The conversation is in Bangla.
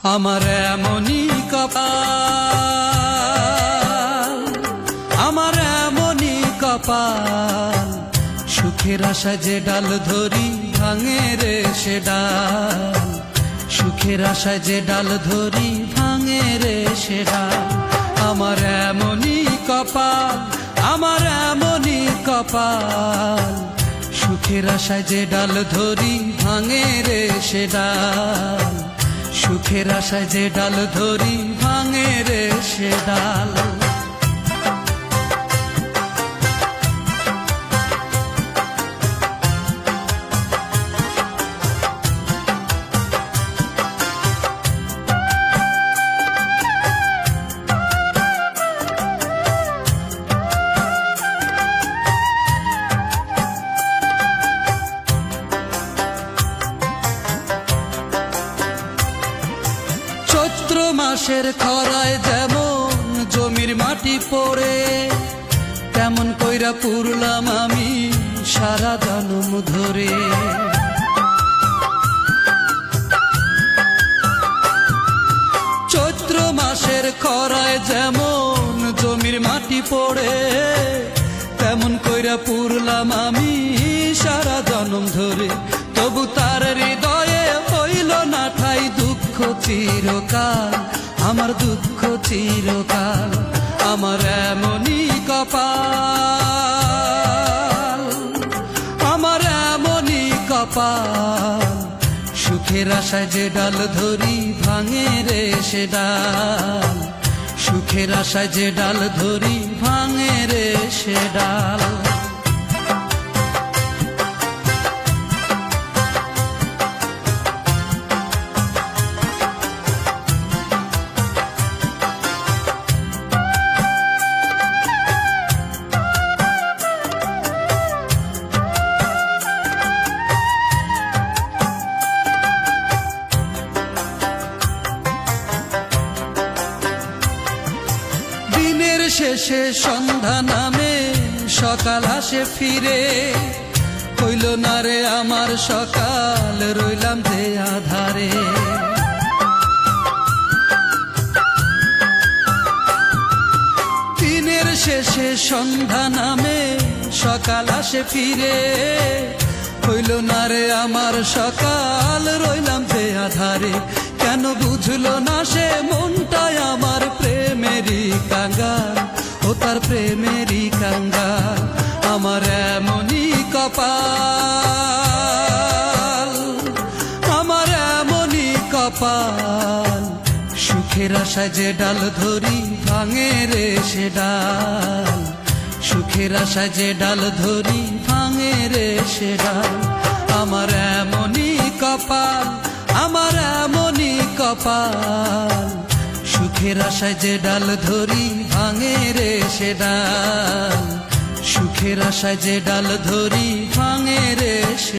আমার এমনই কপাল, আমার এমনই কপাল, সুখের আশায় যে ডাল ধরি ভাঙে রে সে ডাল, সুখের আশায় যে ডাল ধরি ভাঙে রে সে ডাল। আমার এমনই কপাল, আমার এমনই কপাল, সুখের আশায় যে ডাল ধরি ভাঙে রে সে ডাল, সুখের আশায় যে ডাল ধরি ভাঙে রে সে ডাল। চৈত্র মাসের খরায় যেমন জমির মাটি পড়ে, তেমন কইরা পুরলাম আমি সারা জনম ধরে। চৈত্র মাসের খরায় যেমন জমির মাটি পড়ে, তেমন কইরা পুরলাম আমি সারা জনম ধরে। তবু তার হৃদয়ে হইল না ঠাই দুঃখ চিরকাল, আমার দুঃখ চিরকাল। আমার এমনই কপাল, আমার এমনই কপাল, সুখের আশায় যে ডাল ধরি ভাঙে রে সে ডাল, সুখের আশায় যে ডাল ধরি ভাঙে রে সে ডাল। দিনের শেষে সন্ধ্যা নামে সকাল আসে ফিরে, হইল না রে আমার সকাল, রইলাম যে আধারে। দিনের শেষে সন্ধ্যা নামে সকাল আসে ফিরে, হইল না রে আমার সকাল, রইলাম যে আধারে। কেন বুঝলো না সে মনটাই আমার প্রেমেরই কাঙ্গাল, ও তার প্রেমেরই কাঙ্গাল। আমার এমনই কপাল, আমার এমনই কপাল, সুখের আশায় যে ডাল ধরি ভাঙে রে সে ডাল, সুখের আশায় যে ডাল ধরি ভাঙে রে সে ডাল। আমার এমনই কপাল, আমার এমনই কপাল, সুখের আশায় যে ডাল ধরি ভাঙে রে সে ডাল, সুখের আশায় যে ডাল ধরি ভাঙে রে সে